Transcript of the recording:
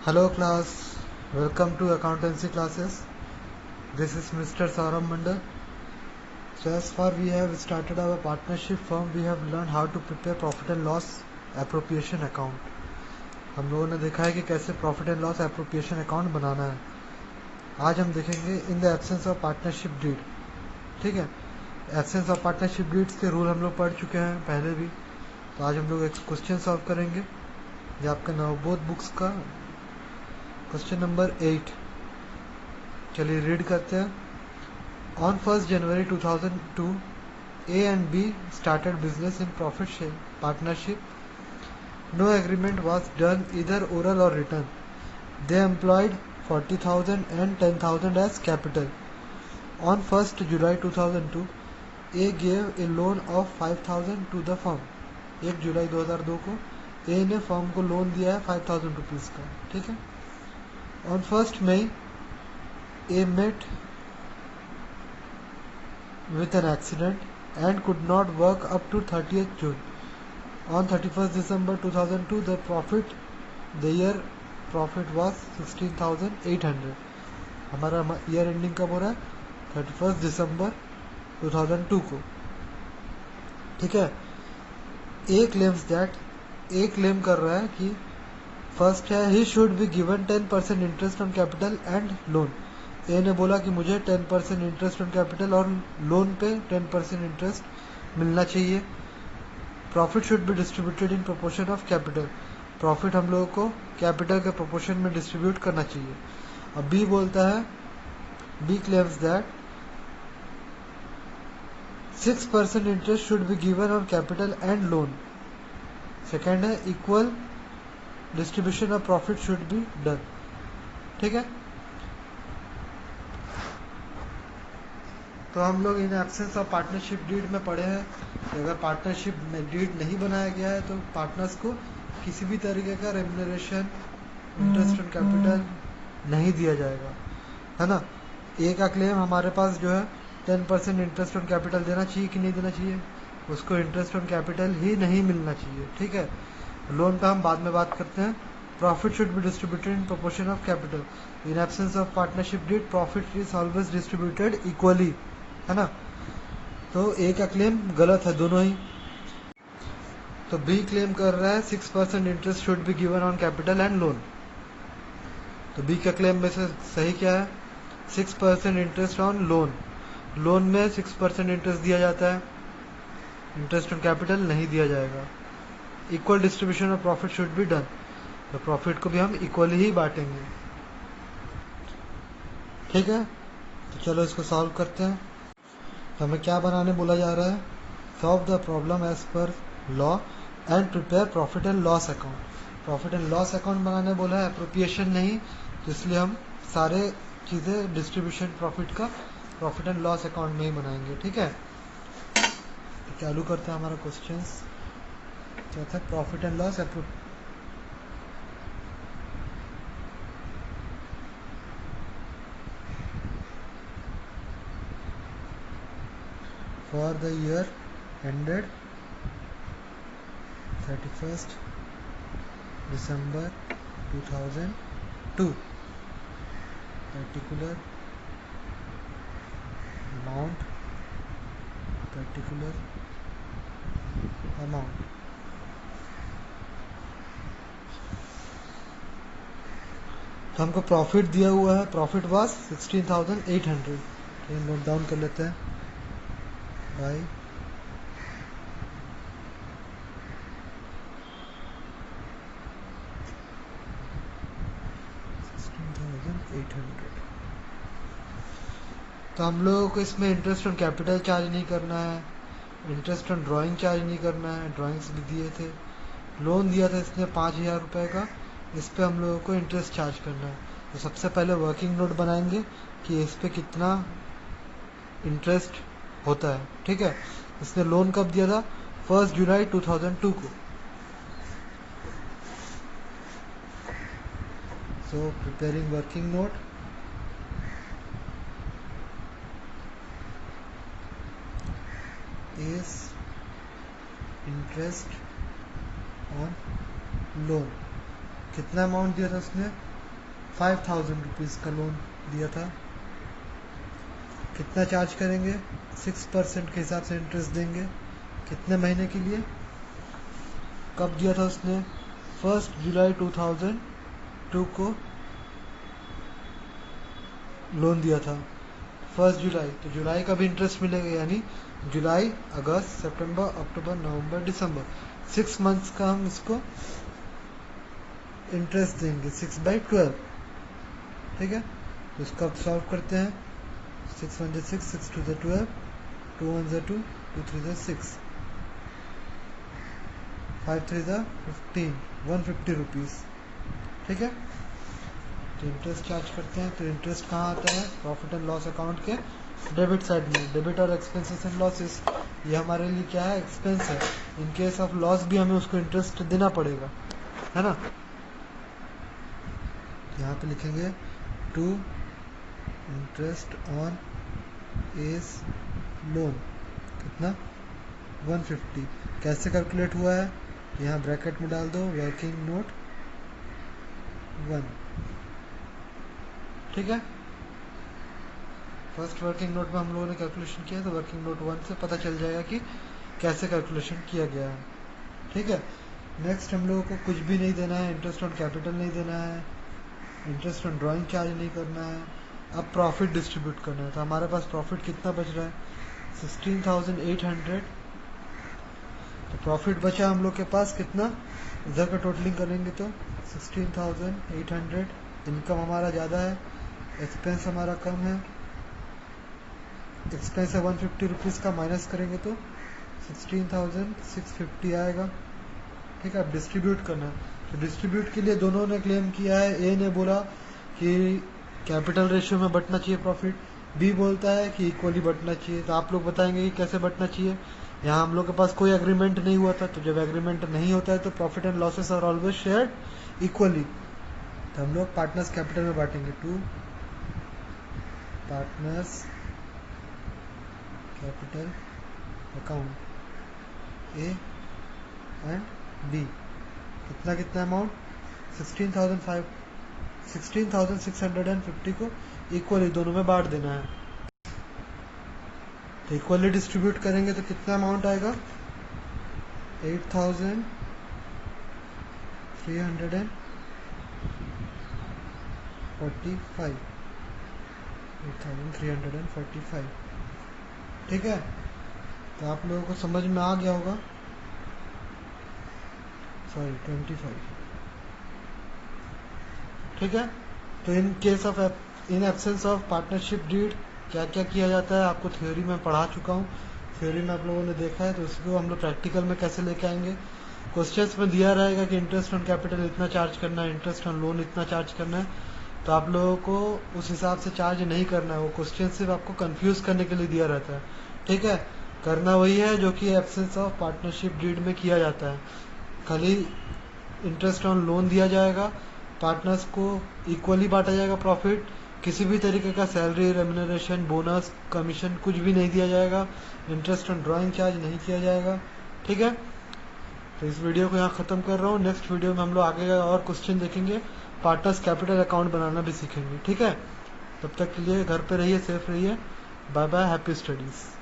Hello class, welcome to accountancy classes. This is Mr. Saurabh Mandal. So as far we have started our partnership firm, we have learned how to prepare profit and loss appropriation account. हम लोगों ने देखा है कि कैसे profit and loss appropriation account बनाना है. आज हम देखेंगे in the absence of partnership deed. ठीक है, एब्सेंस ऑफ पार्टनरशिप डीड्स के रूल हम लोग पढ़ चुके हैं पहले भी. तो आज हम लोग एक क्वेश्चन सॉल्व करेंगे. ये आपका नवबोध बुक्स का क्वेश्चन नंबर 8. चलिए रीड करते हैं. On 1st January 2002, A and B started business in profit share partnership. No agreement was done, either oral or written. They employed 40,000 and 10,000 as capital. On 1st July 2002, A gave a loan of 5,000 to the firm. 1 जुलाई 2002 को A ने firm को loan दिया है 5,000 rupees का. ठीक है. On 1st May, A met with an accident and could not work up to 30th June. On 31st December 2002, the year profit was 16,800. हमारा ईयर एंडिंग कब हो रहा है? 31st दिसंबर 2002 को. ठीक है. A claims that, A claim कर रहा है कि फर्स्ट है he should be given 10% interest on capital and loan. A ने बोला कि मुझे 10% इंटरेस्ट ऑन कैपिटल और लोन पे 10% इंटरेस्ट मिलना चाहिए. Profit should be distributed in proportion of capital. Profit हम लोगों को कैपिटल के प्रोपोर्शन में डिस्ट्रीब्यूट करना चाहिए. अब बी बोलता है, B claims that 6% interest should be given on capital and loan. Second है equal distribution of profit should be done. ठीक है. तो हम लोग in absence of partnership deed में पढ़े हैं कि अगर पार्टनरशिप में डीड नहीं बनाया गया है तो पार्टनर्स को किसी भी तरीके का रेम्यूनरेशन, इंटरेस्ट ऑन कैपिटल नहीं दिया जाएगा, है ना. ए का क्लेम हमारे पास जो है 10% इंटरेस्ट ऑन कैपिटल देना चाहिए कि नहीं देना चाहिए, उसको इंटरेस्ट ऑन कैपिटल ही नहीं मिलना चाहिए. ठीक है. लोन का हम बाद में बात करते हैं. Profit should be distributed in proportion of capital. In absence of partnership deed profit is always distributed equally, है ना. तो ए का क्लेम गलत है दोनों ही. तो बी क्लेम कर रहा है 6% interest should be given on capital and loan. तो बी का क्लेम में से सही क्या है? 6% इंटरेस्ट ऑन लोन. लोन में 6% इंटरेस्ट दिया जाता है, इंटरेस्ट ऑन कैपिटल नहीं दिया जाएगा. Equal distribution of profit should be done. तो प्रॉफिट को भी हम इक्वली ही बांटेंगे. ठीक है. तो चलो इसको सॉल्व करते हैं. तो हमें क्या बनाने बोला जा रहा है? Solve the problem as per law and prepare profit and loss account. Profit and loss account बनाने बोला है, एप्रोप्रिएशन नहीं. तो इसलिए हम सारे चीज़ें डिस्ट्रीब्यूशन प्रॉफिट का प्रॉफिट एंड लॉस अकाउंट में ही बनाएंगे. ठीक है. तो चालू करते हैं हमारा क्वेश्चन. चौथा profit and loss for the year ended 31st December 2002. Particular amount. तो हमको प्रॉफिट दिया हुआ है, प्रॉफिट वाज 16,800. तो नोट डाउन कर लेते हैं. बाय 16,800. तो हम लोगों को इसमें इंटरेस्ट ऑन कैपिटल चार्ज नहीं करना है, इंटरेस्ट ऑन ड्राइंग चार्ज नहीं करना है. ड्राइंग्स भी दिए थे, लोन दिया था इसने 5,000 रुपये का, इस पर हम लोगों को इंटरेस्ट चार्ज करना है. तो सबसे पहले वर्किंग नोट बनाएंगे कि इस पर कितना इंटरेस्ट होता है. ठीक है. इसने लोन कब दिया था? 1 जुलाई 2002 को. So preparing working note. Is interest on loan. कितना अमाउंट दिया था उसने? 5,000 रुपीज़ का लोन दिया था। कितना चार्ज करेंगे? 6% के हिसाब से इंटरेस्ट देंगे। कितने महीने के लिए? कब दिया था उसने? 1 जुलाई 2002 को लोन दिया था। 1 जुलाई, तो जुलाई का भी इंटरेस्ट मिलेगा, यानी जुलाई, अगस्त, सितंबर, अक्टूबर, नवंबर, दिसंबर, 6 मंथ्स का हम इसको इंटरेस्ट देंगे 6/12। ठीक है, तो इसको अब सॉल्व करते हैं। 6 1 6, 6 2 12, 2 1 2, 2 3 6, 5 3 15, 150 रुपीज़। ठीक है, तो इंटरेस्ट चार्ज करते हैं। तो इंटरेस्ट कहाँ आता है? प्रॉफिट एंड लॉस अकाउंट के डेबिट साइड में। डेबिट और एक्सपेंसेस एंड लॉसेस, ये हमारे लिए क्या है? एक्सपेंस है। इन केस ऑफ लॉस भी हमें उसको इंटरेस्ट देना पड़ेगा, है ना। यहाँ पे लिखेंगे to interest on S loan, कितना? 150। कैसे कैलकुलेट हुआ है? यहाँ ब्रैकेट में डाल दो वर्किंग नोट 1। ठीक है, फर्स्ट वर्किंग नोट में हम लोगों ने कैलकुलेशन किया, तो वर्किंग नोट 1 से पता चल जाएगा कि कैसे कैलकुलेशन किया गया है। ठीक है, नेक्स्ट हम लोगों को कुछ भी नहीं देना है, इंटरेस्ट ऑन कैपिटल नहीं देना है, इंटरेस्ट ऑन ड्राइंग चार्ज नहीं करना है। अब प्रॉफिट डिस्ट्रीब्यूट करना है। तो हमारे पास प्रॉफिट कितना बच रहा है? 16,800। तो प्रॉफिट बचा हम लोग के पास कितना? इधर का टोटलिंग करेंगे तो 16,800। इनकम हमारा ज़्यादा है, एक्सपेंस हमारा कम है। एक्सपेंस है 150 रुपीज़ का, माइनस करेंगे तो 16,650 आएगा। ठीक है, अब डिस्ट्रीब्यूट करना है। तो डिस्ट्रीब्यूट के लिए दोनों ने क्लेम किया है। ए ने बोला कि कैपिटल रेशियो में बंटना चाहिए प्रॉफिट, बी बोलता है कि इक्वली बंटना चाहिए। तो आप लोग बताएंगे कि कैसे बंटना चाहिए। यहाँ हम लोग के पास कोई एग्रीमेंट नहीं हुआ था, तो जब एग्रीमेंट नहीं होता है तो profit and losses are always shared equally. तो हम लोग पार्टनर्स कैपिटल में बांटेंगे। Two partners capital account A and B. कितना कितना अमाउंट? 16,650 को इक्वली दोनों में बांट देना है। तो इक्वली डिस्ट्रीब्यूट करेंगे तो कितना अमाउंट आएगा? 8,345। ठीक है, तो आप लोगों को समझ में आ गया होगा। सॉरी 25। ठीक है, तो in case of in absence of partnership deed क्या क्या किया जाता है आपको थ्योरी में पढ़ा चुका हूँ। थ्योरी में आप लोगों ने देखा है, तो उसको हम लोग प्रैक्टिकल में कैसे लेके आएंगे। क्वेश्चंस में दिया रहेगा कि इंटरेस्ट ऑन कैपिटल इतना चार्ज करना है, इंटरेस्ट ऑन लोन इतना चार्ज करना है। तो आप लोगों को उस हिसाब से चार्ज नहीं करना है। वो क्वेश्चन सिर्फ आपको कंफ्यूज करने के लिए दिया रहता है। ठीक है, करना वही है जो कि एब्सेंस ऑफ पार्टनरशिप डीड में किया जाता है। खाली इंटरेस्ट ऑन लोन दिया जाएगा, पार्टनर्स को इक्वली बांटा जाएगा प्रॉफिट। किसी भी तरीके का सैलरी, रेम्यूनरेशन, बोनस, कमीशन कुछ भी नहीं दिया जाएगा। इंटरेस्ट ऑन ड्राइंग चार्ज नहीं किया जाएगा। ठीक है, तो इस वीडियो को यहाँ ख़त्म कर रहा हूँ। नेक्स्ट वीडियो में हम लोग आगे का और क्वेश्चन देखेंगे, पार्टनर्स कैपिटल अकाउंट बनाना भी सीखेंगे। ठीक है, तब तक के लिए घर पे रहिए, सेफ रहिए। Bye bye, happy studies.